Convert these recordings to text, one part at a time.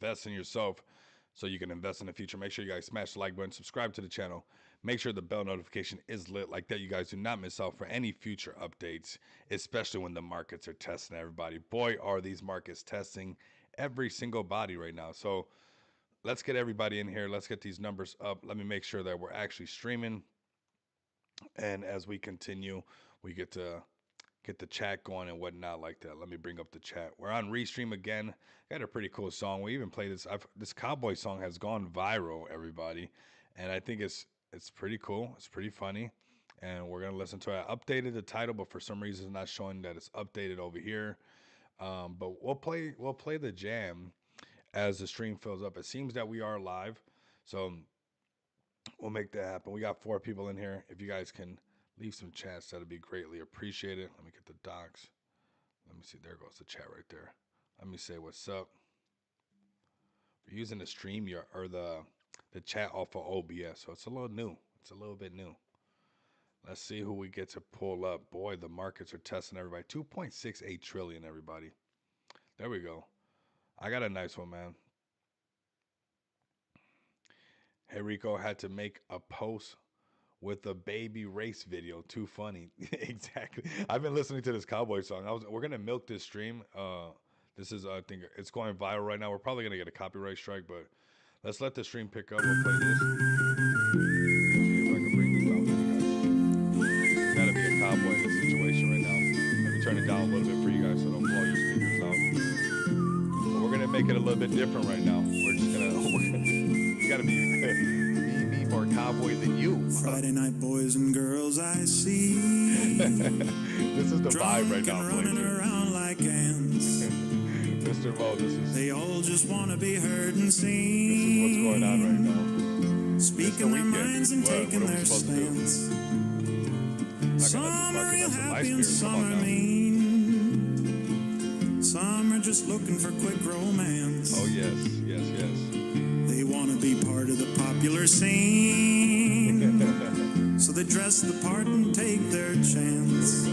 invest in yourself so you can invest in the future. Make sure you guys smash the like button, subscribe to the channel. Make sure the bell notification is lit like that. You guys do not miss out for any future updates, especially when the markets are testing everybody. Boy, are these markets testing every single body right now. So let's get everybody in here. Let's get these numbers up. Let me make sure that we're actually streaming. And as we continue, we get to get the chat going and whatnot like that. Let me bring up the chat. We're on Restream again. Got a pretty cool song. We even played this. This cowboy song has gone viral, everybody, and I think it's pretty cool. It's pretty funny, and we're gonna listen to it. I updated the title, but for some reason it's not showing that it's updated over here. But we'll play the jam as the stream fills up. It seems that we are live, so we'll make that happen. We got 4 people in here. If you guys can leave some chats, that'd be greatly appreciated. Let me get the docs. Let me see. There goes the chat right there. Let me say what's up. We're using the stream or the chat off of OBS, so it's a little new. It's a little bit new. Let's see who we get to pull up. Boy, the markets are testing everybody. 2.68 trillion, everybody. There we go. I got a nice one, man. Hey, Rico had to make a post with a baby race video. Too funny. Exactly. I've been listening to this cowboy song. We're gonna milk this stream. This is I think it's going viral right now. We're probably gonna get a copyright strike, but let's let the stream pick up. We'll play this. See if I can bring this down for you guys. Gotta be a cowboy in this situation right now. Let me turn it down a little bit for you guys so don't blow your speakers out. But we're gonna make it a little bit different right now. We're just gonna you gotta be me more cowboy than you. Friday night boys and girls I see. This is the vibe right now, running around like ants. Mr. Mo, they all just want to be heard and seen. This is what's going on right now. Speaking their minds and taking their stance. Some are real happy and some are mean. Some are just looking for quick romance. Oh yes, yes, yes. They want to be part of the popular scene. So they dress the part and take their chance.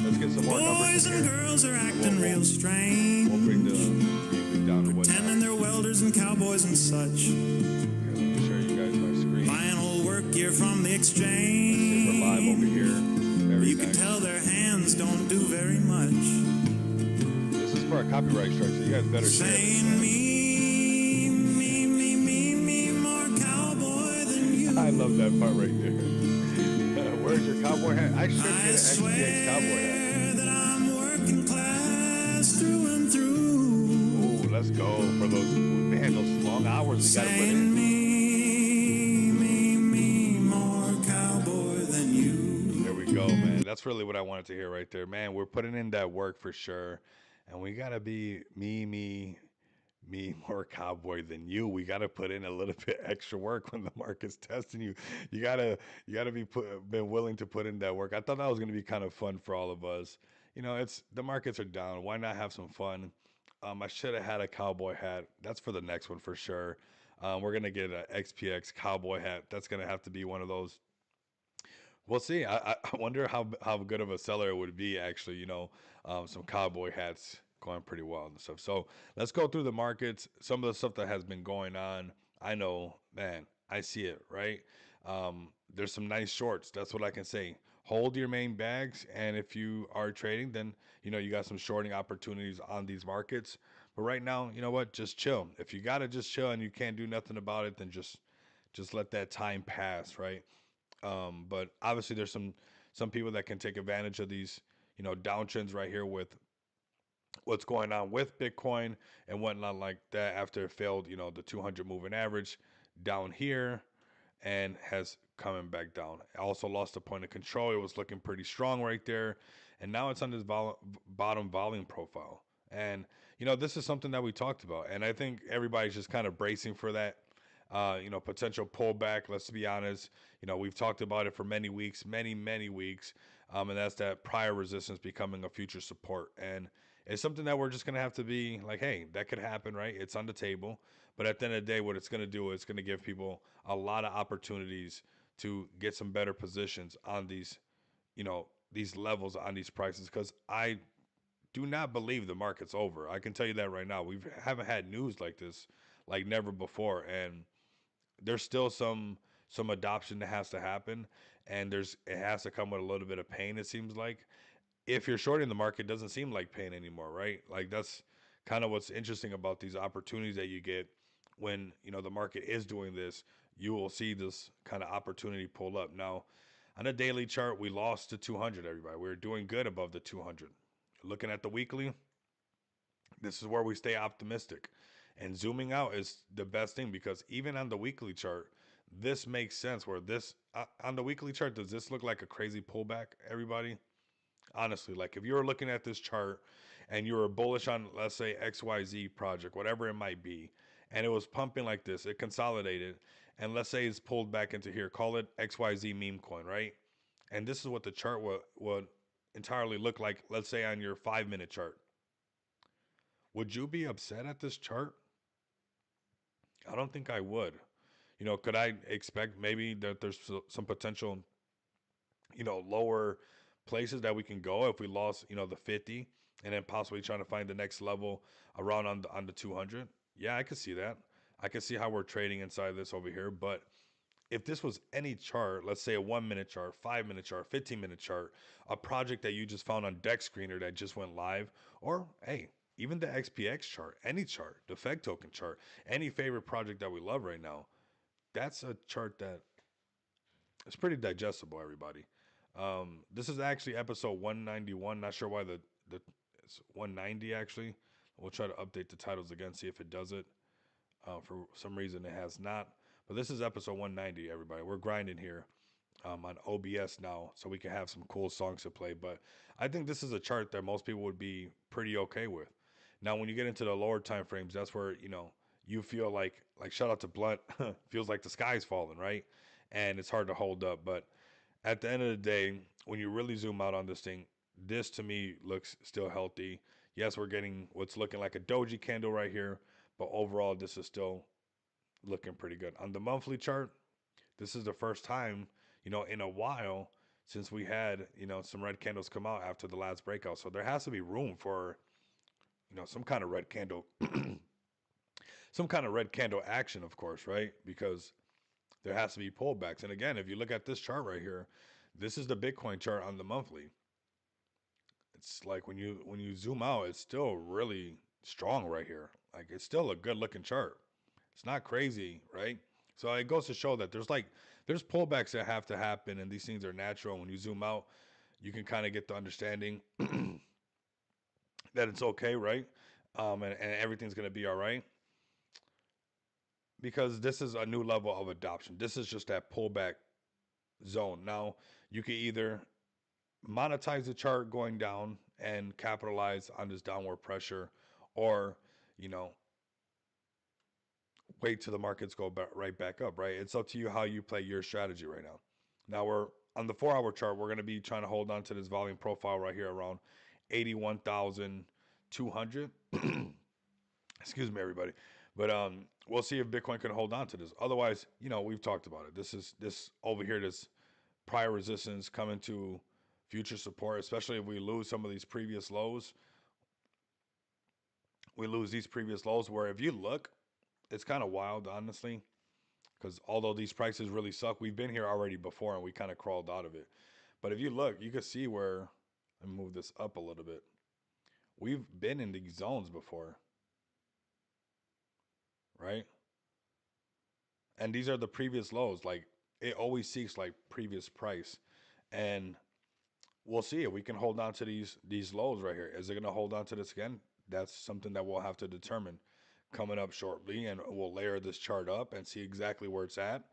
Let's get some more boys and girls are acting real strange. We'll bring the music down to pretending they're welders and cowboys and such. Okay, let me show you guys my screen. Buying old work gear from the exchange. We're live over here. You can tell their hands don't do very much. This is for a copyright strike, so you guys better share this. Me, more cowboy than you. I love that part right there. Where's your cowboy hat? I should get an XPX cowboy hat. That I'm working class through and through. Oh, let's go for those long hours we gotta put in. Me, more cowboy than you. There we go, man. That's really what I wanted to hear right there, man. We're putting in that work for sure, and we gotta be me more cowboy than you. We got to put in a little bit extra work when the market's testing you. You gotta been willing to put in that work. I thought that was gonna be kind of fun for all of us. You know, it's the markets are down. Why not have some fun? I should have had a cowboy hat. That's for the next one for sure. We're gonna get an XPX cowboy hat. That's gonna have to be one of those. We'll see. I wonder how good of a seller it would be actually. You know, some cowboy hats going pretty well and stuff. So let's go through the markets. Some of the stuff that has been going on. I know, man, I see it, right? There's some nice shorts. That's what I can say. Hold your main bags. And if you are trading, then, you know, you got some shorting opportunities on these markets. But right now, you know what? Just chill. If you got to just chill and you can't do nothing about it, then just let that time pass, right? But obviously there's some people that can take advantage of these, you know, downtrends right here with what's going on with Bitcoin and whatnot like that after it failed, you know, the 200 moving average down here and has coming back down. It also lost a point of control. It was looking pretty strong right there. And now it's on this bottom volume profile. And, you know, this is something that we talked about. And I think everybody's just kind of bracing for that, you know, potential pullback. Let's be honest. You know, we've talked about it for many weeks, many weeks. And that's that prior resistance becoming a future support. And it's something that we're just going to have to be like, hey, that could happen, right? It's on the table. But at the end of the day, what it's going to do is it's going to give people a lot of opportunities to get some better positions on these, you know, these levels on these prices. Because I do not believe the market's over. I can tell you that right now. We haven't had news like this like never before, and there's still some adoption that has to happen, and it has to come with a little bit of pain. It seems like if you're shorting the market, it doesn't seem like pain anymore, right? Like that's kind of what's interesting about these opportunities that you get when the market is doing this. You will see this kind of opportunity pull up. Now, on a daily chart, we lost to 200. Everybody, we were doing good above the 200. Looking at the weekly, this is where we stay optimistic. And zooming out is the best thing because even on the weekly chart, this makes sense. Where this on the weekly chart, does this look like a crazy pullback, everybody? Honestly, like if you were looking at this chart and you were bullish on, let's say, XYZ project, whatever it might be, and it was pumping like this, it consolidated, and let's say it's pulled back into here, call it XYZ meme coin, right? And this is what the chart would entirely look like, let's say on your 5 minute chart. Would you be upset at this chart? I don't think I would. Could I expect maybe that there's some potential, lower places that we can go if we lost, the 50 and then possibly trying to find the next level around on the 200? Yeah, I could see that. I could see how we're trading inside this over here, but if this was any chart, let's say a 1 minute chart, 5 minute chart, 15-minute chart, a project that you just found on Deck Screener that just went live, or hey, even the XPX chart, any chart, the Fed token chart, any favorite project that we love right now, that's a chart that is pretty digestible, everybody. This is actually episode 191. Not sure why the it's 190 actually. We'll try to update the titles again, see if it does it. For some reason, it has not. But this is episode 190, everybody. We're grinding here on OBS now, so we can have some cool songs to play. But I think this is a chart that most people would be pretty okay with. Now, when you get into the lower time frames, that's where you feel like shout out to Blunt, feels like the sky's falling, right? And it's hard to hold up. But at the end of the day, when you really zoom out on this thing, this to me looks still healthy. Yes, we're getting what's looking like a doji candle right here, but overall, this is still looking pretty good. On the monthly chart, this is the first time, in a while since we had, some red candles come out after the last breakout. So there has to be room for, some kind of red candle, some kind of red candle action, of course, right? Because there has to be pullbacks. And again, if you look at this chart right here, this is the Bitcoin chart on the monthly. It's like when you zoom out, it's still really strong right here. Like it's still a good looking chart. It's not crazy, right? So it goes to show that there's pullbacks that have to happen, and these things are natural. When you zoom out, you can kind of get the understanding that it's okay, right? And everything's gonna be all right because this is a new level of adoption. This is just that pullback zone. Now you can either monetize the chart going down and capitalize on this downward pressure, or you know wait till the markets go right back up, right? It's up to you how you play your strategy right now. Now we're on the 4 hour chart. We're going to be trying to hold on to this volume profile right here around 81,200. Excuse me, everybody. But we'll see if Bitcoin can hold on to this. Otherwise, we've talked about it. This over here, this prior resistance coming to future support, especially if we lose some of these previous lows. We lose these previous lows where if you look, it's kind of wild, honestly, because although these prices really suck, we've been here already before and we kind of crawled out of it. But if you look, you can see where, let me move this up a little bit. We've been in these zones before, right? And these are the previous lows. Like it always seeks like previous price. And we'll see if we can hold on to these lows right here. Is it going to hold on to this again? That's something that we'll have to determine coming up shortly, and we'll layer this chart up and see exactly where it's at.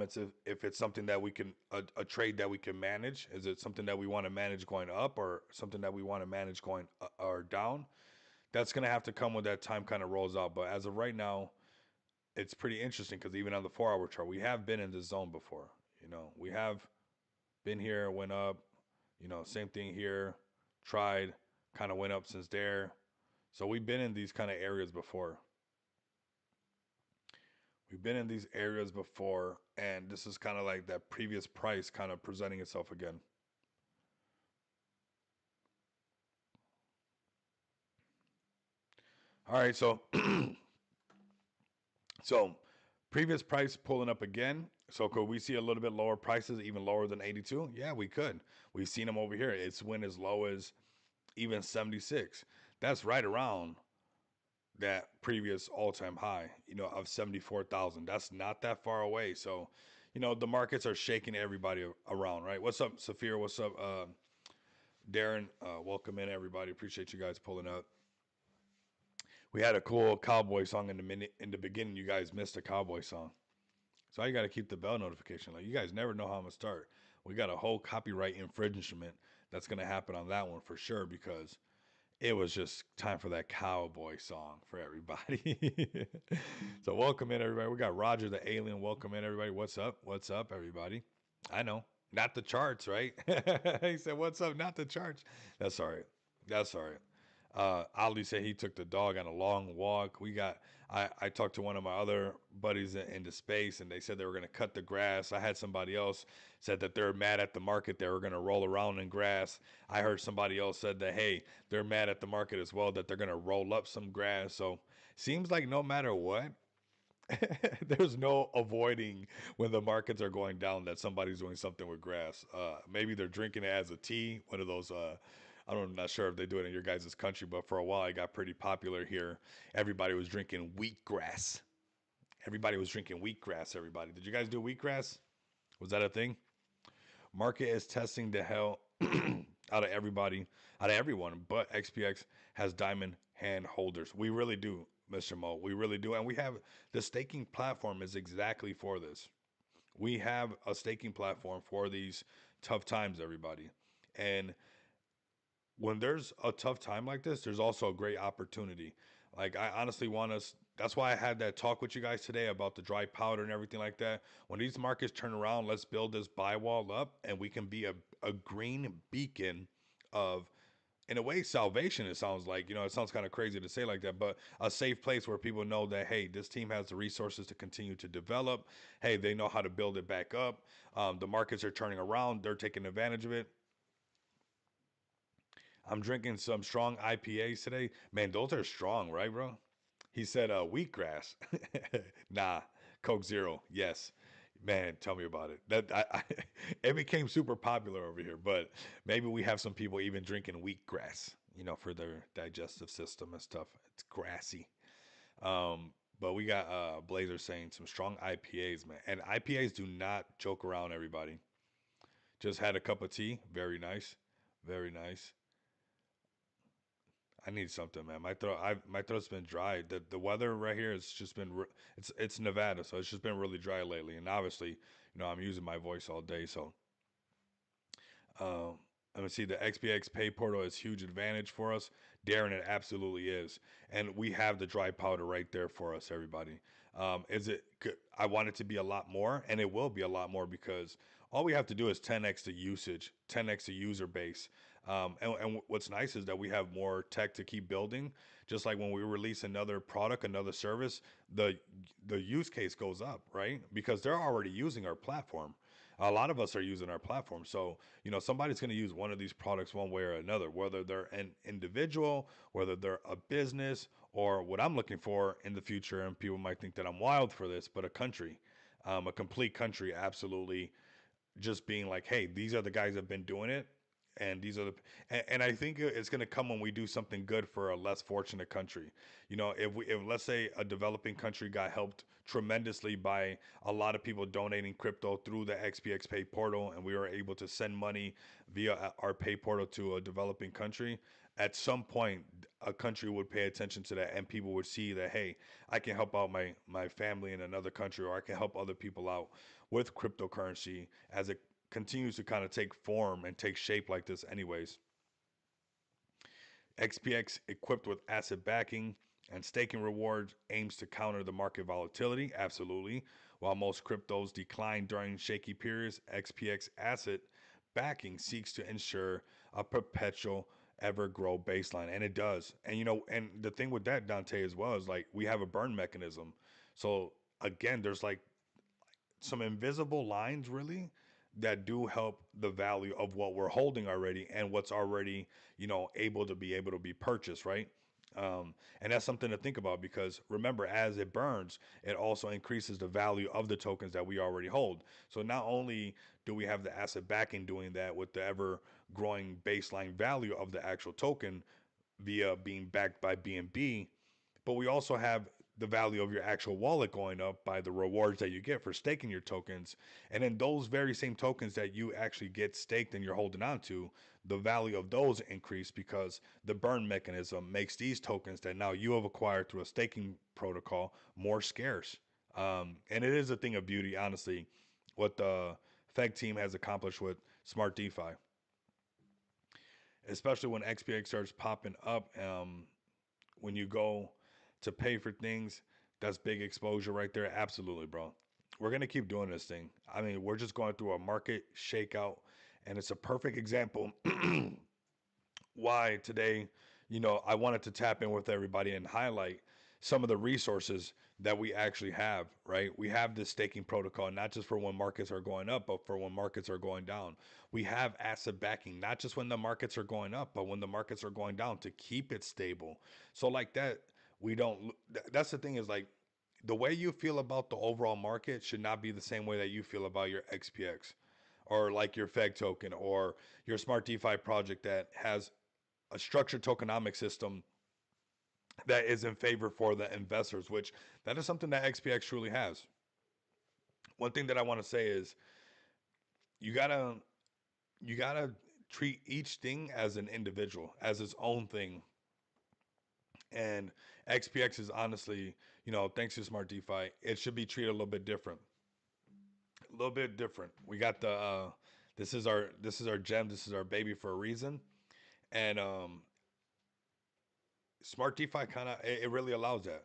It's if it's something that we can a trade that we can manage. Is it something that we want to manage going up, or something that we want to manage going or down? That's gonna have to come when that time kind of rolls out. But as of right now, it's pretty interesting because even on the 4 hour chart, we have been in this zone before. We have been here, went up. Same thing here. Tried, kind of went up since there. So we've been in these kind of areas before. We've been in these areas before, and this is kind of like that previous price kind of presenting itself again. All right, so so previous price pulling up again. So could we see a little bit lower prices, even lower than 82? Yeah, we could. We've seen them over here. It's went as low as even 76. That's right around that previous all-time high, of 74,000. That's not that far away. So, the markets are shaking everybody around, right? What's up, Saphir? What's up, Darren? Welcome in, everybody. Appreciate you guys pulling up. We had a cool cowboy song in the beginning. You guys missed a cowboy song. So you got to keep the bell notification. Like, you guys never know how I'm gonna start. We got a whole copyright infringement that's gonna happen on that one for sure because it was just time for that cowboy song for everybody. So welcome in everybody. We got Roger the Alien. Welcome in everybody. What's up? What's up, everybody? I know. Not the charts, right? He said, "What's up?" Not the charts. That's all right. That's all right. Ali said he took the dog on a long walk. I talked to one of my other buddies in the space, and they said they were going to cut the grass. I had somebody else said that they're mad at the market. They were going to roll around in grass. I heard somebody else said that, hey, they're mad at the market as well, that they're going to roll up some grass. So seems like no matter what, there's no avoiding when the markets are going down that somebody's doing something with grass. Maybe they're drinking it as a tea, one of those. I'm not sure if they do it in your guys' country, but for a while it got pretty popular here. Everybody was drinking wheatgrass. Everybody was drinking wheatgrass. Everybody, did you guys do wheatgrass? Was that a thing? Market is testing the hell out of everybody, out of everyone, but XPX has diamond hand holders. We really do, Mr. Mo. We really do. And we have the staking platform is exactly for this. We have a staking platform for these tough times, everybody. And when there's a tough time like this, there's also a great opportunity. Like, I honestly want us. That's why I had that talk with you guys today about the dry powder and everything like that. When these markets turn around, let's build this buy wall up, and we can be a green beacon of, in a way, salvation. It sounds like, it sounds kind of crazy to say like that, but a safe place where people know that, hey, this team has the resources to continue to develop. Hey, they know how to build it back up. The markets are turning around. They're taking advantage of it. I'm drinking some strong IPAs today. Man, those are strong, right, bro? He said, wheatgrass. Nah, Coke Zero. Yes. Man, tell me about it. It became super popular over here, but maybe we have some people even drinking wheatgrass, for their digestive system and stuff. It's grassy. But we got Blazer saying some strong IPAs, man. And IPAs do not joke around, everybody. Just had a cup of tea. Very nice. Very nice. I need something, man. My throat's been dry. The weather right here has just been it's Nevada, so it's just been really dry lately. And obviously, I'm using my voice all day, so um, I'm gonna see the XPX Pay portal is huge advantage for us. Darren, it absolutely is, and we have the dry powder right there for us, everybody. Is it? I want it to be a lot more, and it will be a lot more because all we have to do is 10x the usage, 10x the user base. And what's nice is that we have more tech to keep building. Just like when we release another product, another service, the the use case goes up, right? Because they're already using our platform. A lot of us are using our platform. So, somebody's going to use one of these products one way or another, whether they're an individual, whether they're a business, or what I'm looking for in the future. And people might think that I'm wild for this, but a country, a complete country, absolutely just being like, hey, these are the guys that have been doing it. And these are and I think it's going to come when we do something good for a less fortunate country. If let's say a developing country got helped tremendously by a lot of people donating crypto through the XPX Pay portal, and we were able to send money via our pay portal to a developing country, at some point a country would pay attention to that, and people would see that, hey, I can help out my family in another country, or I can help other people out with cryptocurrency as it continues to kind of take form and take shape like this anyways. XPX, equipped with asset backing and staking rewards, aims to counter the market volatility, absolutely. While most cryptos decline during shaky periods, XPX asset backing seeks to ensure a perpetual ever grow baseline, and it does. And and the thing with that, Dante, as well, is like we have a burn mechanism. So again, there's like some invisible lines really that do help the value of what we're holding already and what's already able to be purchased, right? And that's something to think about because remember, as it burns, it also increases the value of the tokens that we already hold. So not only do we have the asset backing doing that with the ever growing baseline value of the actual token via being backed by BNB, but we also have the value of your actual wallet going up by the rewards that you get for staking your tokens. And then those very same tokens that you actually get staked and you're holding on to, the value of those increase because the burn mechanism makes these tokens that now you have acquired through a staking protocol more scarce. And it is a thing of beauty, honestly, what the FEG team has accomplished with Smart DeFi, especially when XPX starts popping up. When you go to pay for things, that's big exposure right there. Absolutely, bro. We're gonna keep doing this thing. I mean, we're just going through a market shakeout, and it's a perfect example why today, I wanted to tap in with everybody and highlight some of the resources that we actually have, right? We have this staking protocol, not just for when markets are going up, but for when markets are going down. We have asset backing, not just when the markets are going up, but when the markets are going down to keep it stable. So, like that, we don't, that's the thing is like, the way you feel about the overall market should not be the same way that you feel about your XPX or like your FEG token or your smart DeFi project that has a structured tokenomic system that is in favor for the investors, which that is something that XPX truly has. One thing that I want to say is you gotta you gotta treat each thing as an individual, as its own thing. And XPX is honestly, thanks to Smart DeFi, it should be treated a little bit different. A little bit different. We got the this is our gem, this is our baby for a reason. And Smart DeFi kind of it really allows that.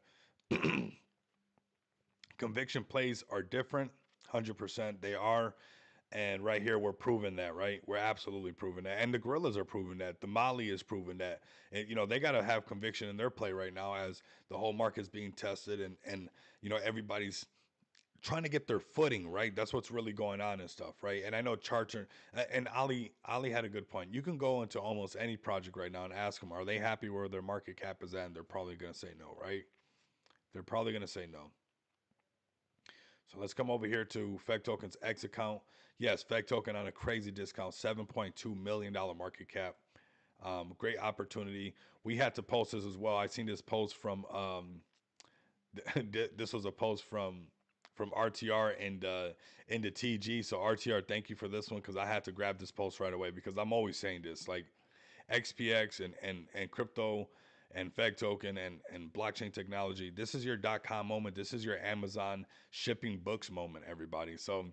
Conviction plays are different, 100%. They are. And right here, we're proving that, right? We're absolutely proving that. And the Gorillas are proving that. The Mali is proving that. And, they got to have conviction in their play right now as the whole market's being tested and everybody's trying to get their footing, right? That's what's really going on and stuff, right? And I know Charter and Ali had a good point. You can go into almost any project right now and ask them, are they happy where their market cap is at? And they're probably going to say no, right? They're probably going to say no. So let's come over here to FEG Token's X account. Yes, FEG Token on a crazy discount, $7.2 million market cap. Great opportunity. We had to post this as well. I seen this post from this was a post from RTR and into TG. So RTR, thank you for this one because I had to grab this post right away because I'm always saying this like XPX and crypto and FEG token and blockchain technology. This is your .com moment. This is your Amazon shipping books moment, everybody. So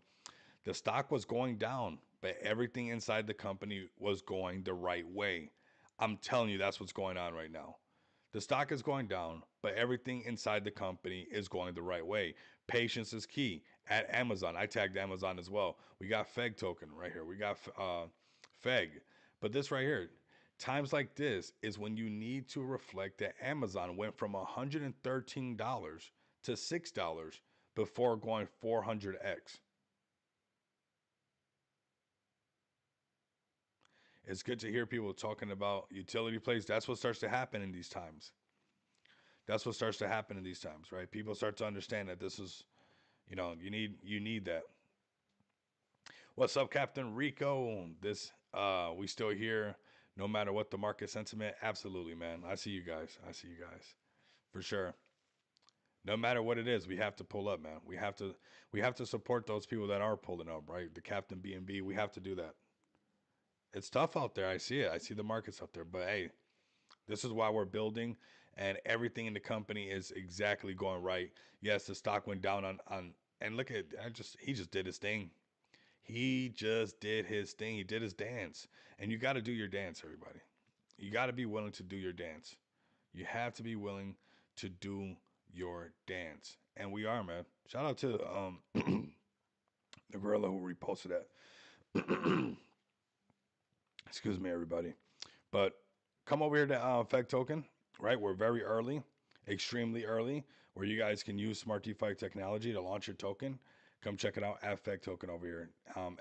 the stock was going down, but everything inside the company was going the right way. I'm telling you, that's what's going on right now. The stock is going down, but everything inside the company is going the right way. Patience is key. At Amazon, I tagged Amazon as well. We got FEG token right here. We got FEG. But this right here, times like this is when you need to reflect that Amazon went from $113 to $6 before going 400x. It's good to hear people talking about utility plays. That's what starts to happen in these times. That's what starts to happen in these times, right? People start to understand that this is, you need that. What's up, Captain Rico? This we still here, no matter what the market sentiment. Absolutely, man. I see you guys. I see you guys for sure. No matter what it is, we have to pull up, man. We have to support those people that are pulling up, right? The Captain B&B. We have to do that. It's tough out there. I see it. I see the markets out there, but hey, this is why we're building, and everything in the company is exactly going right. Yes, the stock went down on, and look at he just did his thing. He just did his thing. He did his dance, and you got to do your dance, everybody. You got to be willing to do your dance. You have to be willing to do your dance, and we are, man. Shout out to the gorilla who reposted that. Excuse me, everybody. But come over here to FEG Token, right? We're very early, extremely early, where you guys can use Smart DeFi technology to launch your token. come check it out. Affect token over here.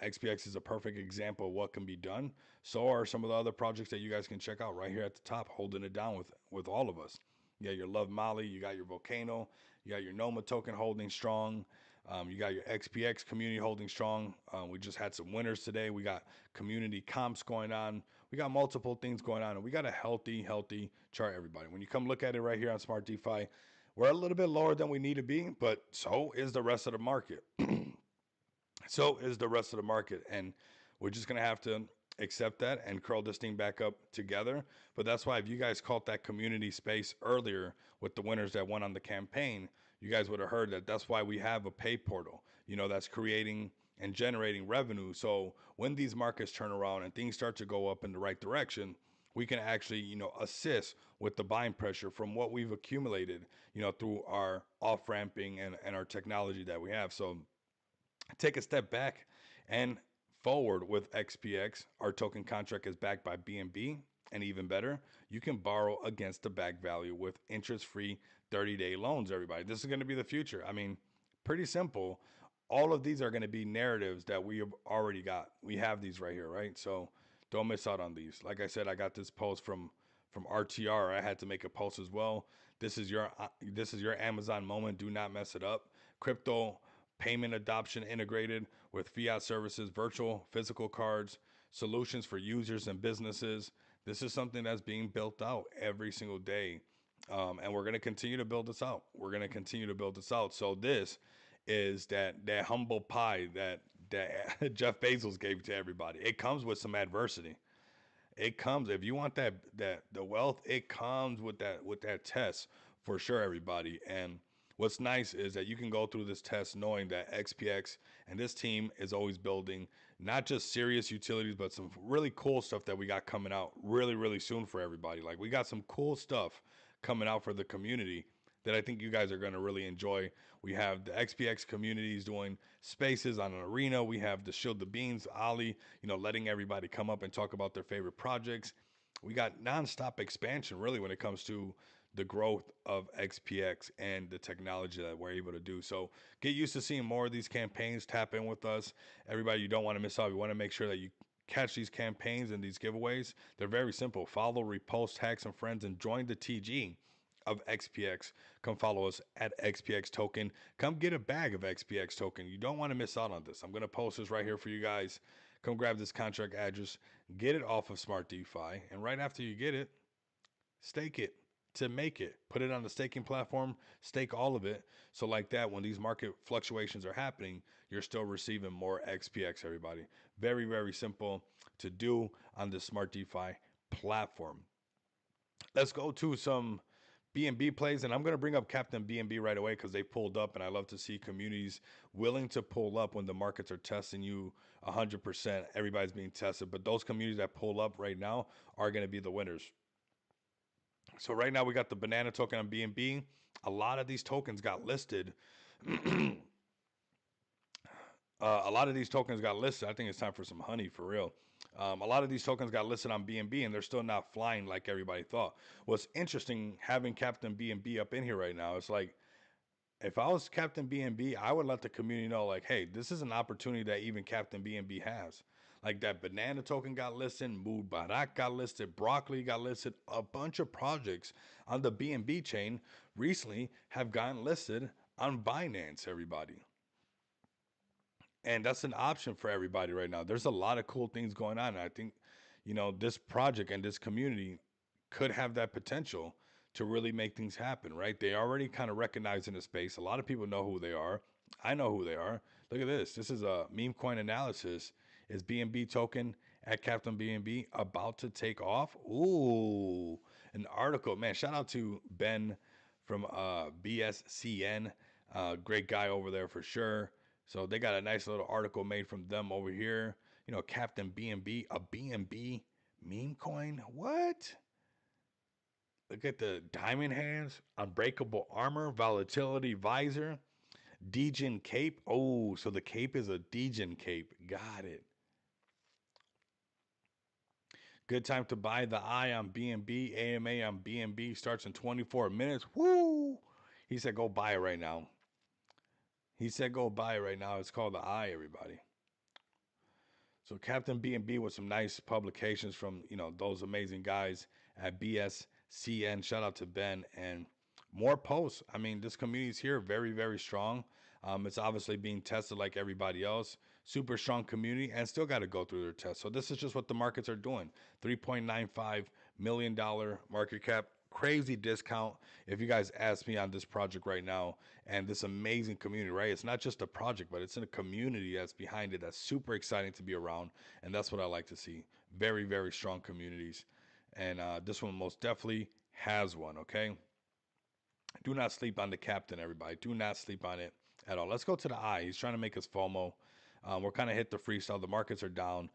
XPX is a perfect example of what can be done. So are some of the other projects that you guys can check out right here at the top, holding it down with all of us. You got your Love Molly, you got your Volcano, you got your Noma token holding strong. You got your XPX community holding strong. We just had some winners today. We got community comps going on. We got multiple things going on, and we got a healthy chart. Everybody, when you come look at it right here on Smart DeFi, we're a little bit lower than we need to be, but so is the rest of the market. So is the rest of the market, and we're just gonna have to accept that and curl this thing back up together. But that's why if you guys caught that community space earlier with the winners that won on the campaign, you guys would have heard that. That's why we have a pay portal, that's creating and generating revenue. So when these markets turn around and things start to go up in the right direction, we can actually, assist with the buying pressure from what we've accumulated, through our off ramping and our technology that we have. So take a step back and forward with XPX. Our token contract is backed by BNB, and even better, you can borrow against the back value with interest-free 30-day loans. Everybody, this is going to be the future. I mean, pretty simple. All of these are going to be narratives that we have already got. We have these right here, right? So don't miss out on these. Like I said, I got this post from RTR. I had to make a post as well. This is your Amazon moment. Do not mess it up. Crypto payment adoption integrated with fiat services, virtual, physical cards, solutions for users and businesses. This is something that's being built out every single day. And we're going to continue to build this out. We're going to continue to build this out. So this is that humble pie that Jeff Bezos gave to everybody. It comes with some adversity. It comes if you want that the wealth. It comes with that test for sure, everybody. And what's nice is that you can go through this test knowing that XPX and this team is always building not just serious utilities, but some really cool stuff that we got coming out really soon for everybody. Like we got some cool stuff coming out for the community that I think you guys are going to really enjoy. We have the XPX communities doing spaces on an arena. We have the Shill the Beans, Ali, letting everybody come up and talk about their favorite projects. We got nonstop expansion really when it comes to the growth of XPX and the technology that we're able to do. So get used to seeing more of these campaigns. Tap in with us. Everybody, you don't want to miss out. You want to make sure that you catch these campaigns and these giveaways. They're very simple. Follow, repost, tag some friends, and join the TG of XPX. Come follow us at XPX Token. Come get a bag of XPX Token. You don't want to miss out on this. I'm going to post this right here for you guys. Come grab this contract address, get it off of Smart DeFi, and right after you get it, stake it to make it. Put it on the staking platform, stake all of it. So like that, when these market fluctuations are happening, you're still receiving more XPX, everybody. Very simple to do on the Smart DeFi platform. Let's go to some BNB plays, and I'm going to bring up Captain BNB right away because they pulled up, and I love to see communities willing to pull up when the markets are testing you 100%. Everybody's being tested, but those communities that pull up right now are going to be the winners. So right now we got the banana token on BNB. A lot of these tokens got listed. A lot of these tokens got listed. I think it's time for some honey for real. A lot of these tokens got listed on BNB and they're still not flying like everybody thought. What's interesting having Captain BNB up in here right now, it's like if I was Captain BNB, I would let the community know, like, hey, this is an opportunity that even Captain BNB has. Like that banana token got listed, Mubarak got listed, broccoli got listed. A bunch of projects on the BNB chain recently have gotten listed on Binance, everybody. And that's an option for everybody right now. There's a lot of cool things going on. And I think, this project and this community could have that potential to really make things happen, right? They already kind of recognize in the space. A lot of people know who they are. I know who they are. Look at this. This is a meme coin analysis. Is BNB token at Captain BNB about to take off? Ooh, an article. Man, shout out to Ben from BSCN. Great guy over there for sure. So they got a nice little article made from them over here. Captain BNB, a BNB meme coin. What? Look at the diamond hands, unbreakable armor, volatility visor, Degen cape. Oh, so the cape is a Degen cape. Got it. Good time to buy the eye on BNB. AMA on BNB starts in 24 minutes. Woo! He said go buy it right now. He said go buy it right now. It's called the Eye, everybody. So Captain B&B with some nice publications from those amazing guys at BSCN. Shout out to Ben and more posts. I mean, this community is here very very strong. It's obviously being tested like everybody else. Super strong community and still got to go through their test. So this is just what the markets are doing. $3.95 million market cap. Crazy discount. If you guys ask me on this project right now, and this amazing community, right? It's not just a project, but it's in a community that's behind it that's super exciting to be around. And that's what I like to see. Very, very strong communities. And this one most definitely has one, okay? Do not sleep on the captain, everybody. Do not sleep on it at all. Let's go to the eye. He's trying to make us FOMO. We're kind of hit the freestyle. The markets are down.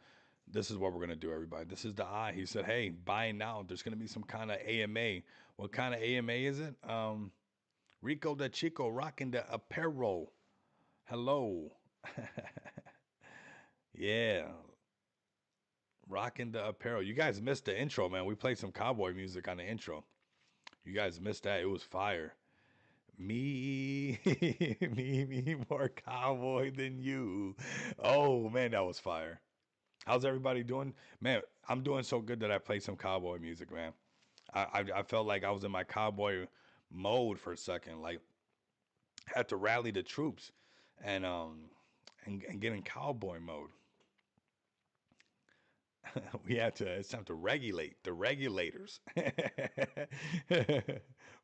This is what we're going to do, everybody. This is the eye. He said, hey, buy now. There's going to be some kind of AMA. What kind of AMA is it? Rico the Chico rocking the apparel. Hello. Yeah, rocking the apparel. You guys missed the intro, man. We played some cowboy music on the intro. You guys missed that. It was fire. Me, me, more cowboy than you. Oh, man, that was fire. How's everybody doing? Man, I'm doing so good that I played some cowboy music, man. I felt like I was in my cowboy mode for a second. Like, had to rally the troops and get in cowboy mode. We had to. It's time to regulate the regulators.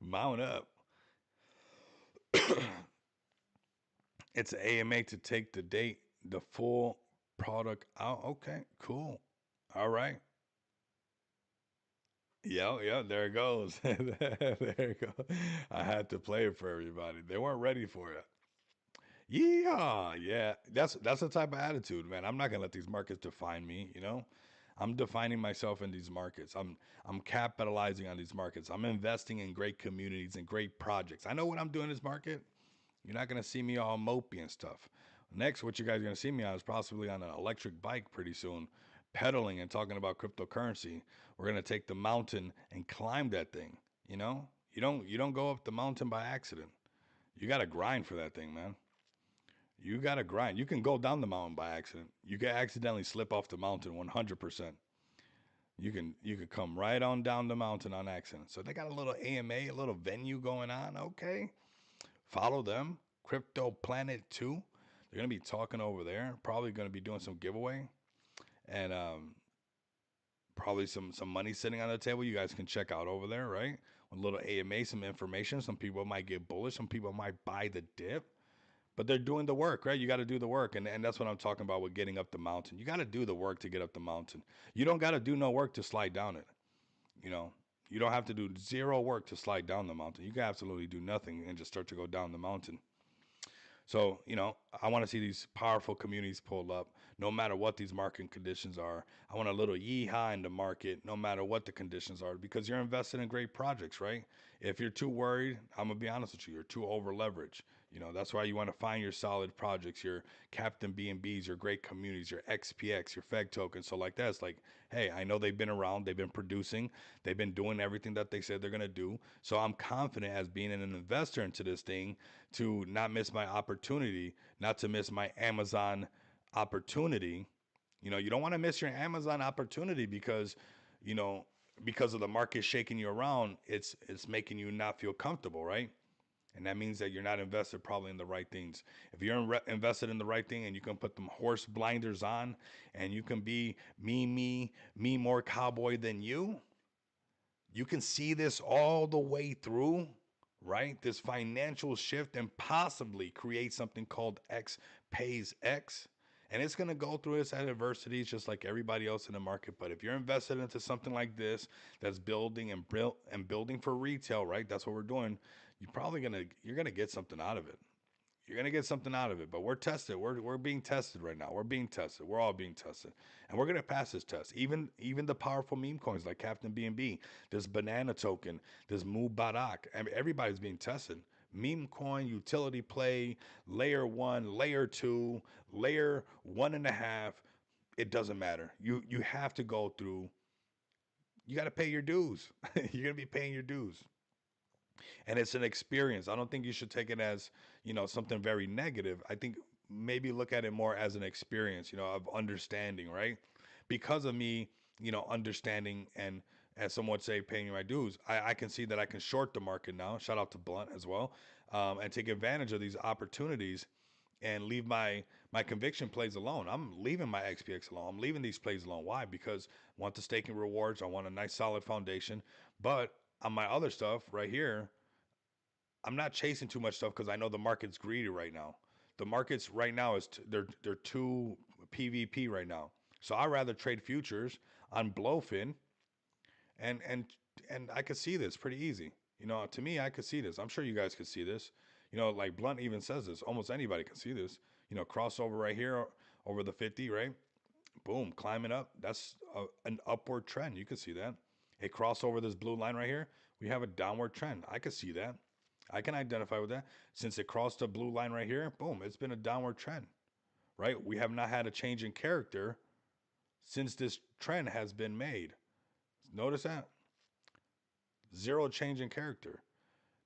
Mount up. It's an AMA to take the date, the full product out. Okay, cool. All right. Yeah, yeah, there it goes. There it goes. I had to play it for everybody. They weren't ready for it. Yeah, yeah. That's the type of attitude, man. I'm not gonna let these markets define me, you know? I'm defining myself in these markets. I'm capitalizing on these markets. I'm investing in great communities and great projects. I know what I'm doing in this market. You're not gonna see me all mopey and stuff. Next, what you guys are gonna see me on is possibly on an electric bike pretty soon, pedaling and talking about cryptocurrency. We're gonna take the mountain and climb that thing. You know, you don't go up the mountain by accident. You gotta grind for that thing, man. You gotta grind. You can go down the mountain by accident. You can accidentally slip off the mountain 100%. You can come right on down the mountain on accident. So they got a little AMA, a little venue going on. Okay, follow them. Crypto Planet 2. They're gonna be talking over there. Probably gonna be doing some giveaway and probably some money sitting on the table. You guys can check out over there, right? A little AMA, some information. Some people might get bullish. Some people might buy the dip. But they're doing the work, right? You got to do the work. And that's what I'm talking about with getting up the mountain. You got to do the work to get up the mountain. You don't got to do no work to slide down it. You know, you don't have to do zero work to slide down the mountain. You can absolutely do nothing and just start to go down the mountain. So, I want to see these powerful communities pull up no matter what these market conditions are. I want a little yeehaw in the market no matter what the conditions are because you're invested in great projects, right? If you're too worried, I'm going to be honest with you, you're too over leveraged. That's why you want to find your solid projects, your Captain B&Bs, your great communities, your XPX, your Feg tokens. So like that, it's like, hey, I know they've been around, they've been producing, they've been doing everything that they said they're going to do. So I'm confident as being an investor into this thing to not miss my opportunity, not to miss my Amazon opportunity. You don't want to miss your Amazon opportunity you know, because of the market shaking you around, it's making you not feel comfortable, right? And that means that you're not invested probably in the right things. If you're invested in the right thing and you can put them horse blinders on and you can be me more cowboy than you can see this all the way through, right? This financial shift and possibly create something called X pays X. And it's going to go through its adversities just like everybody else in the market. But if you're invested into something like this that's building and building for retail, right? That's what we're doing. You're gonna get something out of it. You're gonna get something out of it. But we're tested. We're being tested right now. We're being tested. We're all being tested, and we're gonna pass this test. Even the powerful meme coins like Captain B&B, this banana token, this Mubarak. I mean, everybody's being tested. Meme coin, utility play, layer one, layer two, layer 1.5. It doesn't matter. You have to go through. You got to pay your dues. You're gonna be paying your dues and it's an experience. I don't think you should take it as, something very negative. I think maybe look at it more as an experience, of understanding, right? Because of me, understanding and, as some would say, paying my dues, I can see that I can short the market now. Shout out to Blunt as well, and take advantage of these opportunities and leave my conviction plays alone. I'm leaving my XPX alone. I'm leaving these plays alone. Why? Because I want the staking rewards. I want a nice solid foundation. But on my other stuff right here, I'm not chasing too much stuff because I know the market's greedy right now. The markets right now they're too PvP right now. So I rather trade futures on Blowfin and and and I could see this pretty easy. To me, I could see this. I'm sure you guys could see this. Like Blunt even says this. Almost anybody can see this. Crossover right here over the 50, right? Boom, climbing up. That's an upward trend. You can see that. It cross over this blue line right here. We have a downward trend. I can see that. I can identify with that. Since it crossed the blue line right here, boom, it's been a downward trend, right? We have not had a change in character since this trend has been made. Notice that? Zero change in character.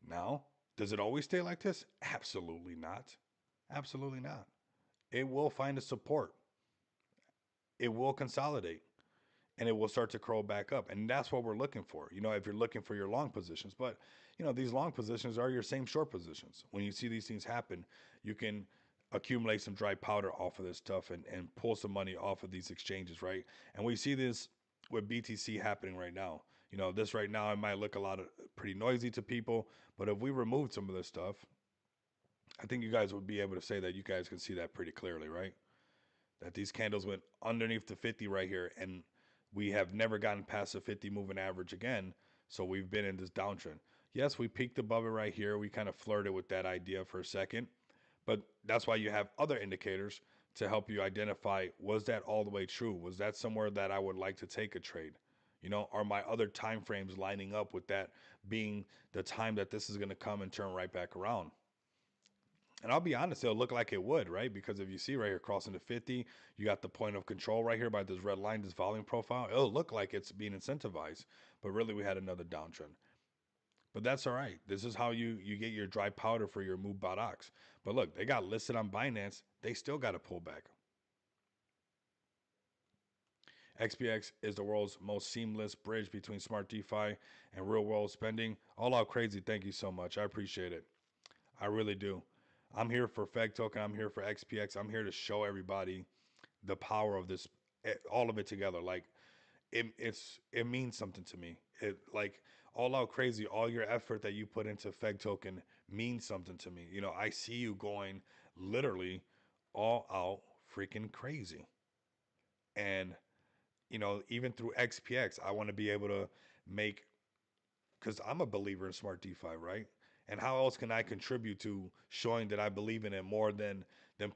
Now, does it always stay like this? Absolutely not. Absolutely not. It will find a support. It will consolidate and it will start to curl back up. And that's what we're looking for. If you're looking for your long positions, but these long positions are your same short positions. When you see these things happen, you can accumulate some dry powder off of this stuff and pull some money off of these exchanges, right? And we see this with BTC happening right now. This right now, it might look a lot of pretty noisy to people, but if we remove some of this stuff, I think you guys would be able to say that you guys can see that pretty clearly, right? That these candles went underneath the 50 right here, and we have never gotten past the 50 moving average again. So we've been in this downtrend. Yes, we peaked above it right here. We kind of flirted with that idea for a second, but that's why you have other indicators to help you identify, was that all the way true? Was that somewhere that I would like to take a trade? Are my other time frames lining up with that being the time that this is going to come and turn right back around? And I'll be honest, it'll look like it would, right? Because if you see right here crossing the 50, you got the point of control right here by this red line, this volume profile. It'll look like it's being incentivized, but really we had another downtrend. But that's all right. This is how you get your dry powder for your move buttocks. But look, they got listed on Binance. They still got to pull back. XPX is the world's most seamless bridge between smart DeFi and real world spending. All out crazy. Thank you so much. I appreciate it. I really do. I'm here for Feg Token. I'm here for XPX. I'm here to show everybody the power of this, all of it together. Like it means something to me. It like all out crazy. All your effort that you put into Feg Token means something to me. I see you going literally all out freaking crazy, and even through XPX, I want to be able to make because I'm a believer in smart DeFi, right? And how else can I contribute to showing that I believe in it more than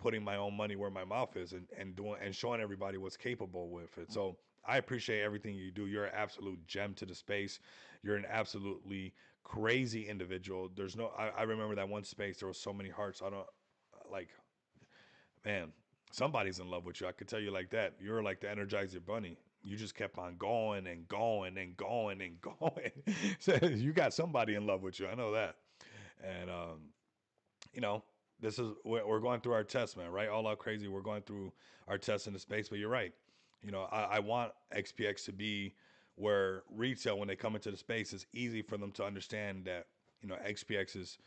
putting my own money where my mouth is and doing and showing everybody what's capable with it. So I appreciate everything you do. You're an absolute gem to the space. You're an absolutely crazy individual. There's no I remember that one space, there was so many hearts. I don't like man, somebody's in love with you. I could tell you like that. You're like the Energizer Bunny. You just kept on going and going and going and going. So you got somebody in love with you. I know that. And you know, this is we're going through our test, man. Right? All out crazy. We're going through our test in the space. But you're right. I want XPX to be where retail, when they come into the space, is easy for them to understand that XPX is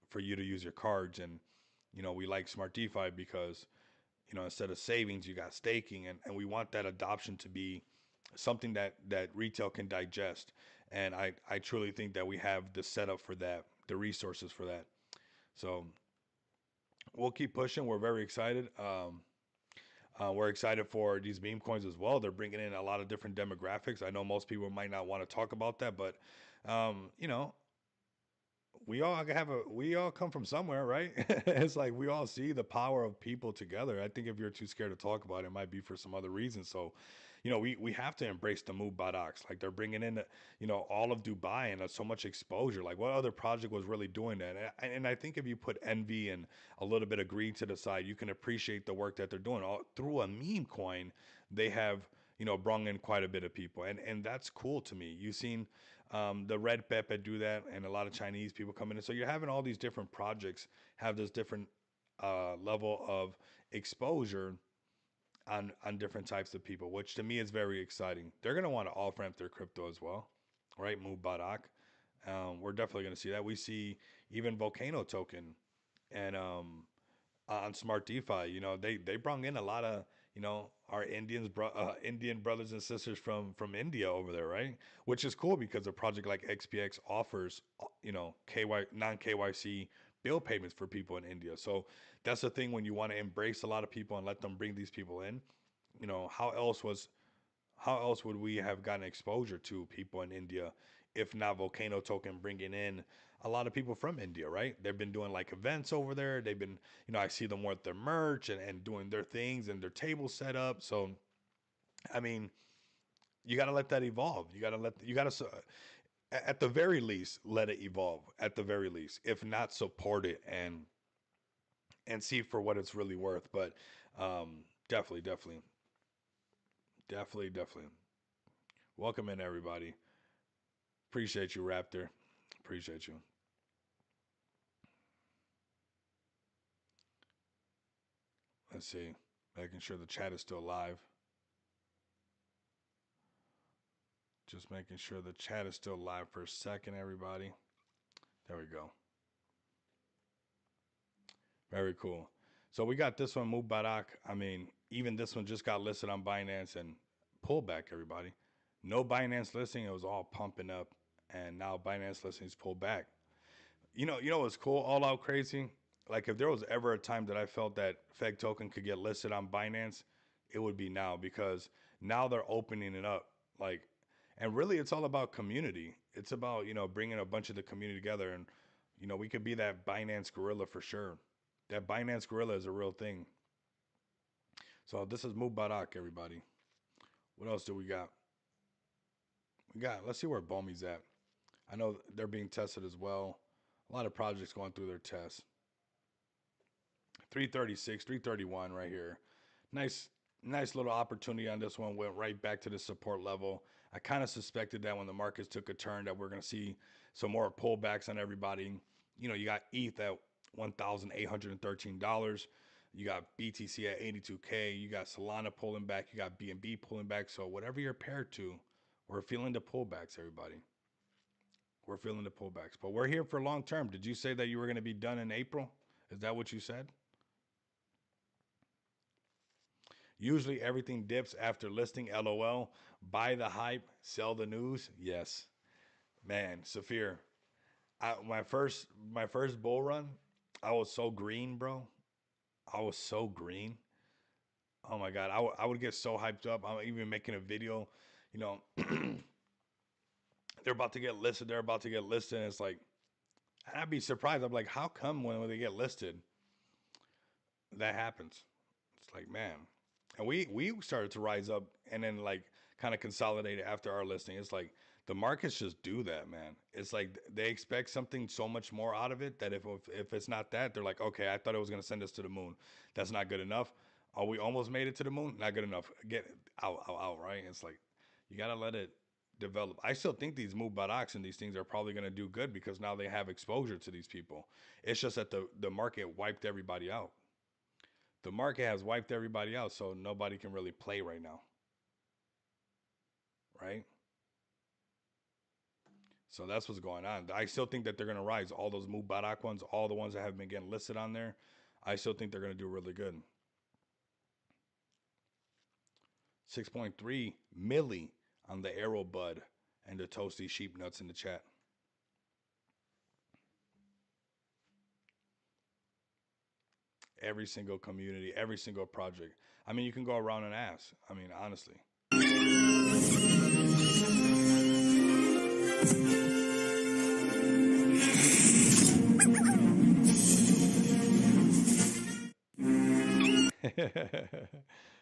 for you to use your cards. And we like smart DeFi because instead of savings, you got staking, and we want that adoption to be something that retail can digest. And I truly think that we have the setup for that, the resources for that. So we'll keep pushing. We're very excited. We're excited for these meme coins as well. They're bringing in a lot of different demographics. I know most people might not want to talk about that, but um, you know, we all come from somewhere, right? It's like we all see the power of people together. I think if you're too scared to talk about it, it might be for some other reason. So we have to embrace the move buttocks. Like they're bringing in all of Dubai and so much exposure. Like what other project was really doing that? And I think if you put envy and a little bit of greed to the side, you can appreciate the work that they're doing. All through a meme coin, they have brung in quite a bit of people, and that's cool to me. You've seen The Red Pepe do that, and a lot of Chinese people come in. So you're having all these different projects have this different level of exposure on different types of people, which to me is very exciting. They're gonna want to off ramp their crypto as well, right? Mubarak. We're definitely gonna see that. We see even Volcano token and on Smart DeFi. They brought in a lot of our Indian brothers and sisters from India over there, right? Which is cool because a project like XPX offers KY non KYC bill payments for people in India. So that's the thing when you want to embrace a lot of people and let them bring these people in. You know how else would we have gotten exposure to people in India if not Volcano Token bringing in a lot of people from India, right? They've been doing like events over there. They've been, I see them with their merch and doing their things and their table set up. So, I mean, you got to let that evolve. You got to, at the very least, let it evolve at the very least, if not support it and see for what it's really worth. But definitely, definitely, definitely, definitely. Welcome in, everybody. Appreciate you, Raptor. Appreciate you. Let's see. Making sure the chat is still live. Just making sure the chat is still live for a second, everybody. There we go. Very cool. So we got this one, Mubarak. I mean, even this one just got listed on Binance and pullback, everybody. No Binance listing. It was all pumping up. And now Binance listings pulled back. You know what's cool? All out crazy. Like if there was ever a time that I felt that Feg token could get listed on Binance, it would be now because now they're opening it up. Like, and really, it's all about community. It's about bringing a bunch of the community together, and we could be that Binance gorilla for sure. That Binance gorilla is a real thing. So this is Mubarak, everybody. What else do we got? Let's see where Bomi's at. I know they're being tested as well. A lot of projects going through their tests. 336, 331 right here. Nice, nice little opportunity on this one. Went right back to the support level. I kind of suspected that when the markets took a turn that we're going to see some more pullbacks on everybody. You got ETH at $1,813. You got BTC at 82K. You got Solana pulling back. You got BNB pulling back. So whatever you're paired to, we're feeling the pullbacks, everybody. We're feeling the pullbacks. But we're here for long term. Did you say that you were going to be done in April? Is that what you said? Usually everything dips after listing. LOL. Buy the hype, sell the news. Yes, man, Saphir. My first bull run, I was so green, bro. I was so green. Oh my god, I would get so hyped up. I'm even making a video. You know, they're about to get listed. They're about to get listed. And it's like I'd be surprised. I'm like, how come when they get listed, that happens? It's like, man. And we started to rise up and then like kind of consolidate after our listing. It's like the markets just do that, man. It's like they expect something so much more out of it that if it's not that, they're like, okay, I thought it was gonna send us to the moon. That's not good enough. Oh, we almost made it to the moon. Not good enough. Get out, out, out. Right? It's like you gotta let it develop. I still think these move baraks and these things are probably gonna do good because now they have exposure to these people. It's just that the market wiped everybody out. The market has wiped everybody out, so nobody can really play right now, right? So that's what's going on. I still think that they're going to rise. All those Mubarak ones, all the ones that have been getting listed on there, I still think they're going to do really good. 6.3 milli on the Arrow Bud and the Toasty Sheep Nuts in the chat. Every single community, every single project. I mean, you can go around and ask. I mean, honestly.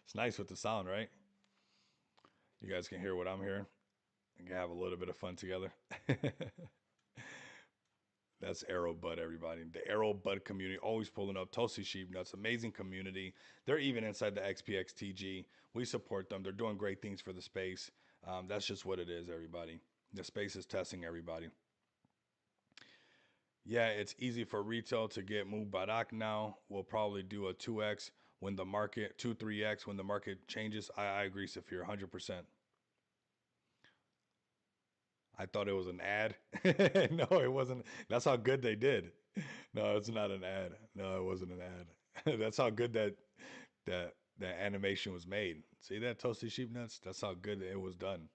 It's nice with the sound, right? You guys can hear what I'm hearing. We can have a little bit of fun together. That's Arrow Bud, everybody. The Arrow Bud community always pulling up. Toasty Sheep Nuts, amazing community. They're even inside the XPXTG. We support them. They're doing great things for the space. That's just what it is, everybody. The space is testing everybody. Yeah, it's easy for retail to get Mubarak now. We'll probably do a 2x when the market, 2, 3x when the market changes. I agree, Saphir, 100%. I thought it was an ad. No, it wasn't. That's how good they did. No, it's not an ad. No, it wasn't an ad. That's how good that animation was made. See that toasty sheep nuts? That's how good it was done.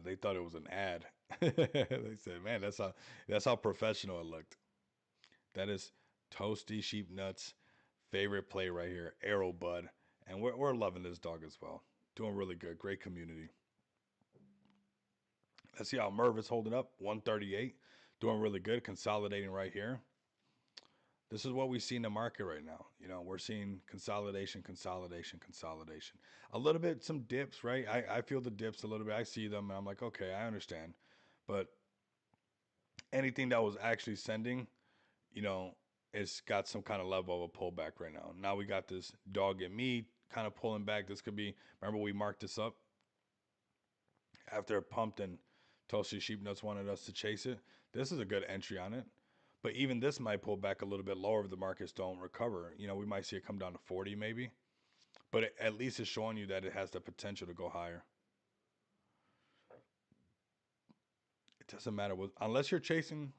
They thought it was an ad. They said, "Man, that's how professional it looked." That is toasty sheep nuts favorite play right here, Arrow Bud, and we're loving this dog as well. Doing really good. Great community. Let's see how Merv is holding up. 138. Doing really good. Consolidating right here. This is what we see in the market right now. We're seeing consolidation, consolidation, consolidation. A little bit, some dips, right? I feel the dips a little bit. I see them and I'm like, okay, I understand. But anything that was actually sending, you know, it's got some kind of level of a pullback right now. Now we got this dog and me kind of pulling back. This could be, remember we marked this up after it pumped and Toasty Sheep Nuts wanted us to chase it. This is a good entry on it. But even this might pull back a little bit lower if the markets don't recover. We might see it come down to 40 maybe. But at least it's showing you that it has the potential to go higher. It doesn't matter what, unless you're chasing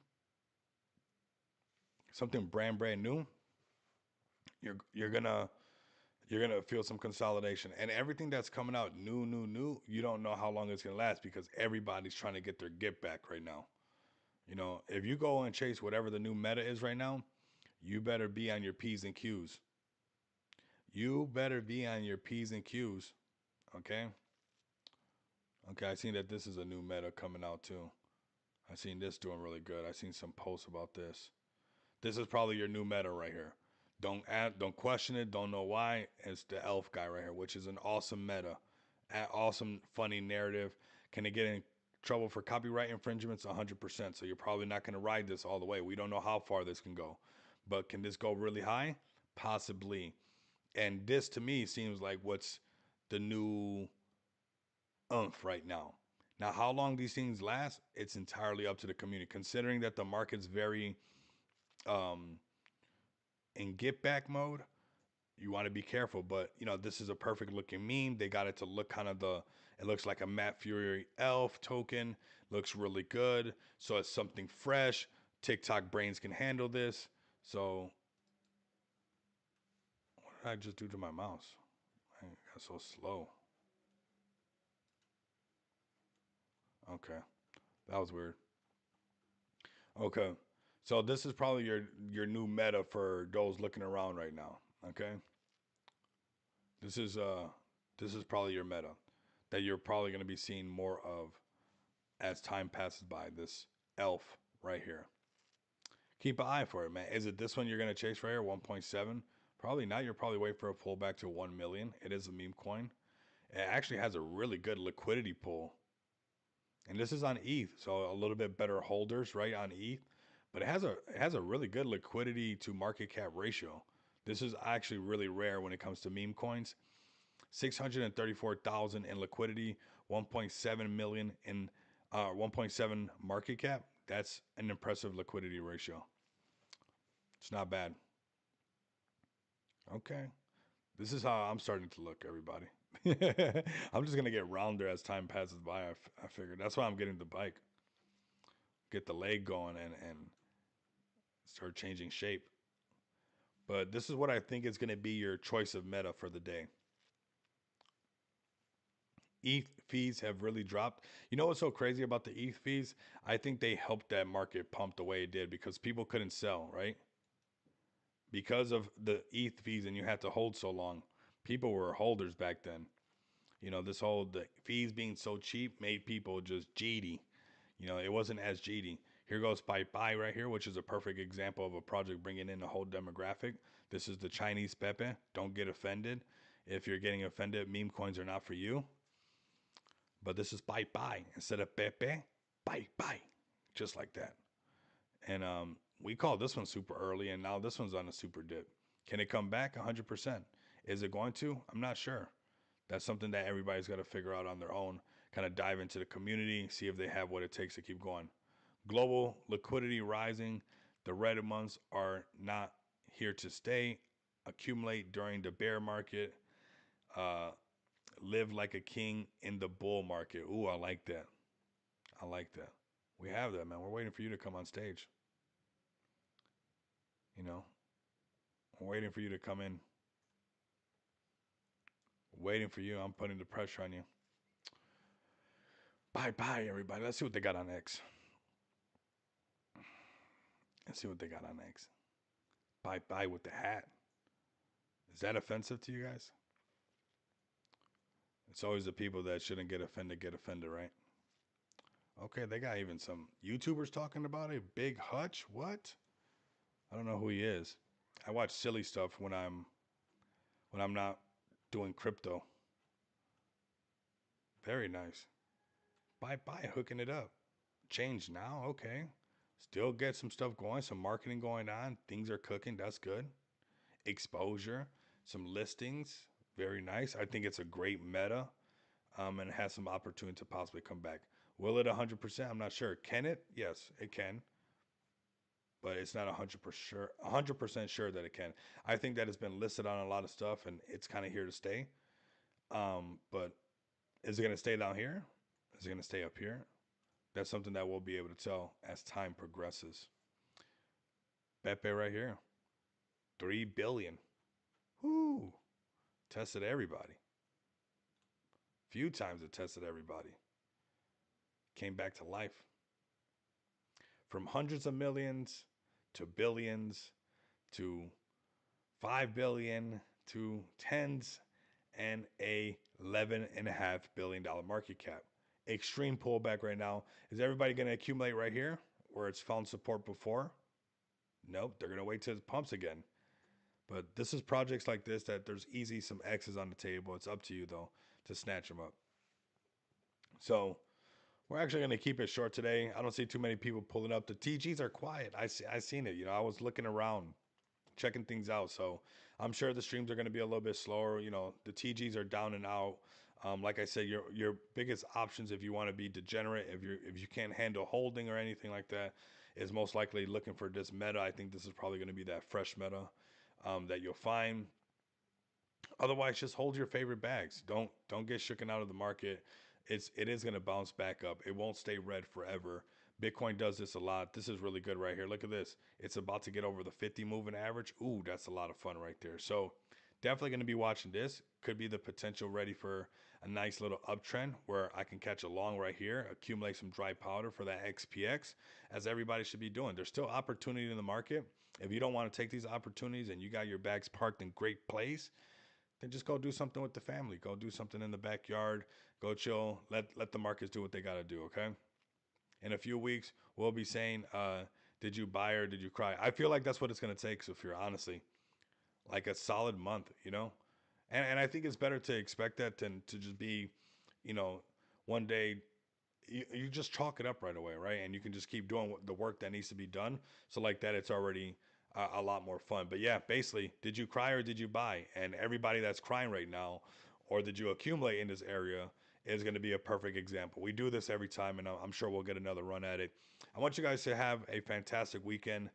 something brand new, you're gonna feel some consolidation. And everything that's coming out new, you don't know how long it's gonna last because everybody's trying to get their get back right now. If you go and chase whatever the new meta is right now, you better be on your P's and Q's. You better be on your P's and Q's. Okay? Okay, I seen that this is a new meta coming out too. I seen this doing really good. I seen some posts about this. This is probably your new meta right here. Don't question it. Don't know why. It's the elf guy right here, which is an awesome meta, an awesome funny narrative. Can it get in trouble for copyright infringements? 100%. So you're probably not going to ride this all the way. We don't know how far this can go, but can this go really high? Possibly. And this to me seems like what's the new oomph right now. Now, how long these things last, it's entirely up to the community. Considering that the market's very um, in get back mode, you want to be careful. But this is a perfect looking meme. They got it to look kind of it looks like a Matt Fury elf token. Looks really good. So it's something fresh. TikTok brains can handle this. So what did I just do to my mouse? I got so slow. Okay, that was weird. Okay, so this is probably your new meta for those looking around right now. Okay, this is uh this is probably your meta that you're probably going to be seeing more of as time passes by. This elf right here. Keep an eye for it, man. Is it this one you're going to chase right here? 1.7? Probably not. You're probably waiting for a pullback to 1 million. It is a meme coin. It actually has a really good liquidity pool. And this is on ETH, so a little bit better holders, right, on ETH. But it has a really good liquidity to market cap ratio. This is actually really rare when it comes to meme coins. 634,000 in liquidity, 1.7 million in 1.7 market cap. That's an impressive liquidity ratio. It's not bad. Okay. This is how I'm starting to look, everybody. I'm just going to get rounder as time passes by. I figured. That's why I'm getting the bike. Get the leg going and start changing shape. But this is what I think is going to be your choice of meta for the day. ETH fees have really dropped. You know what's so crazy about the ETH fees? I think they helped that market pump the way it did because people couldn't sell, right? Because of the ETH fees and you had to hold so long. People were holders back then. This whole the fees being so cheap made people just GD. It wasn't as GD. Here goes Bye Bye right here, which is a perfect example of a project bringing in a whole demographic. This is the Chinese Pepe. Don't get offended. If you're getting offended, meme coins are not for you. But this is Bye Bye. Instead of Pepe, Bye Bye. Just like that. And we call this one super early, and now this one's on a super dip. Can it come back? 100%. Is it going to? I'm not sure. That's something that everybody's got to figure out on their own. kind of dive into the community, see if they have what it takes to keep going. Global liquidity rising. The red months are not here to stay. Accumulate during the bear market. Uh, live like a king in the bull market. Ooh, I like that. I like that. We have that, man. We're waiting for you to come on stage. You know, we're waiting for you to come in. Waiting for you. I'm putting the pressure on you. Bye bye, everybody. Let's see what they got on X. Let's see what they got on X. Bye bye with the hat. Is that offensive to you guys? It's always the people that shouldn't get offended, right? Okay, they got even some YouTubers talking about it. Big Hutch, what? I don't know who he is. I watch silly stuff when I'm not doing crypto. Very nice. Bye bye, hooking it up. Change now, okay. Still get some stuff going, some marketing going on. Things are cooking. That's good. Exposure, some listings. Very nice. I think it's a great meta, and it has some opportunity to possibly come back. Will it 100%? I'm not sure. Can it? Yes, it can, but it's not 100% sure that it can. I think that it's been listed on a lot of stuff, and it's kind of here to stay. But is it going to stay down here? Is it going to stay up here? That's something that we'll be able to tell as time progresses. Pepe right here, 3 billion. Whoo! Tested everybody. Few times it tested everybody. Came back to life. From hundreds of millions to billions to 5 billion to tens and a $11.5 billion market cap. Extreme pullback right now. Is everybody going to accumulate right here where it's found support before? Nope, they're going to wait till it pumps again. But this is projects like this that there's easy some X's on the table. It's up to you though to snatch them up. So we're actually going to keep it short today. I don't see too many people pulling up. The TGs are quiet. I seen it. I was looking around, checking things out. So I'm sure the streams are going to be a little bit slower. The TGs are down and out. Like I said, your biggest options if you want to be degenerate, if you can't handle holding or anything like that, is most likely looking for this meta. I think this is probably going to be that fresh meta that you'll find. Otherwise, just hold your favorite bags. Don't get shooken out of the market. It is going to bounce back up. It won't stay red forever. Bitcoin does this a lot. This is really good right here. Look at this. It's about to get over the 50 moving average. Ooh, that's a lot of fun right there. So definitely going to be watching this. Could be the potential ready for a nice little uptrend where I can catch a long right here, accumulate some dry powder for that XPX, as everybody should be doing. There's still opportunity in the market. If you don't want to take these opportunities and you got your bags parked in great place, then just go do something with the family. Go do something in the backyard. Go chill. Let the markets do what they got to do. Okay. In a few weeks, we'll be saying, did you buy or did you cry? I feel like that's what it's gonna take. So if you're honestly like a solid month, and I think it's better to expect that than to just be, you know, one day you just chalk it up right away, right? And you can just keep doing the work that needs to be done. So like that, it's already a lot more fun. But yeah, basically, did you cry or did you buy? And everybody that's crying right now, or did you accumulate in this area, is going to be a perfect example. We do this every time, and I'm sure we'll get another run at it. I want you guys to have a fantastic weekend.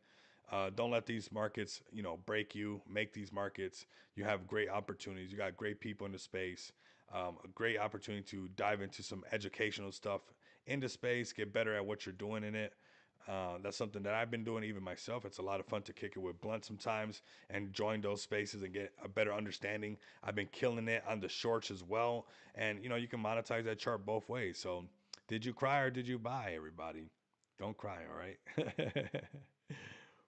Don't let these markets, break you. Make these markets. You have great opportunities. You got great people in the space. A great opportunity to dive into some educational stuff into space, get better at what you're doing in it. That's something that I've been doing even myself. It's a lot of fun to kick it with Blunt sometimes and join those spaces and get a better understanding. I've been killing it on the shorts as well. And, you can monetize that chart both ways. So, did you cry or did you buy, everybody? Don't cry, all right?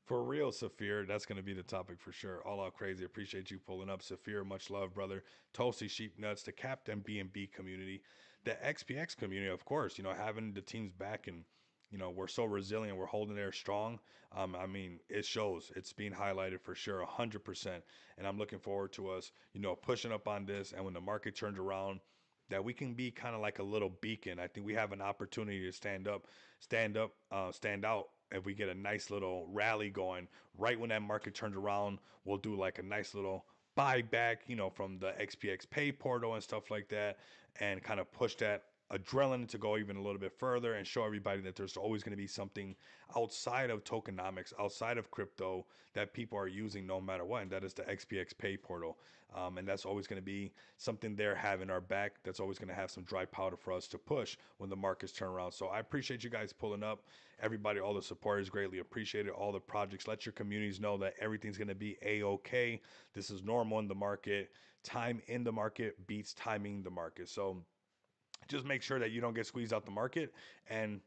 For real, Saphir, that's going to be the topic for sure. All out crazy. Appreciate you pulling up, Saphir. Much love, brother. Toasty Sheep Nuts, the Captain B&B community, the XPX community, of course. Having the teams back and we're so resilient. We're holding there strong. I mean, it shows. It's being highlighted for sure, 100%. And I'm looking forward to us, pushing up on this. And when the market turns around, that we can be kind of like a little beacon. I think we have an opportunity to stand out. If we get a nice little rally going right when that market turns around, we'll do like a nice little buyback, from the XPX Pay portal and stuff like that, and kind of push that adrenaline to go even a little bit further and show everybody that there's always going to be something outside of tokenomics, outside of crypto that people are using no matter what. And that is the XPX Pay portal. And that's always going to be something they're having our back. That's always going to have some dry powder for us to push when the markets turn around. So I appreciate you guys pulling up. Everybody, all the support is greatly appreciated. All the projects, let your communities know that everything's going to be A-OK. This is normal in the market. Time in the market beats timing the market. So just make sure that you don't get squeezed out the market and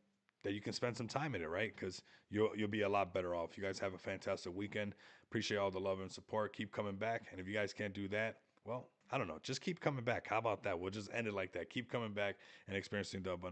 that you can spend some time in it, right? Because you'll be a lot better off. You guys have a fantastic weekend. Appreciate all the love and support. Keep coming back. And if you guys can't do that, well, I don't know. Just keep coming back. How about that? We'll just end it like that. Keep coming back and experiencing the abundance.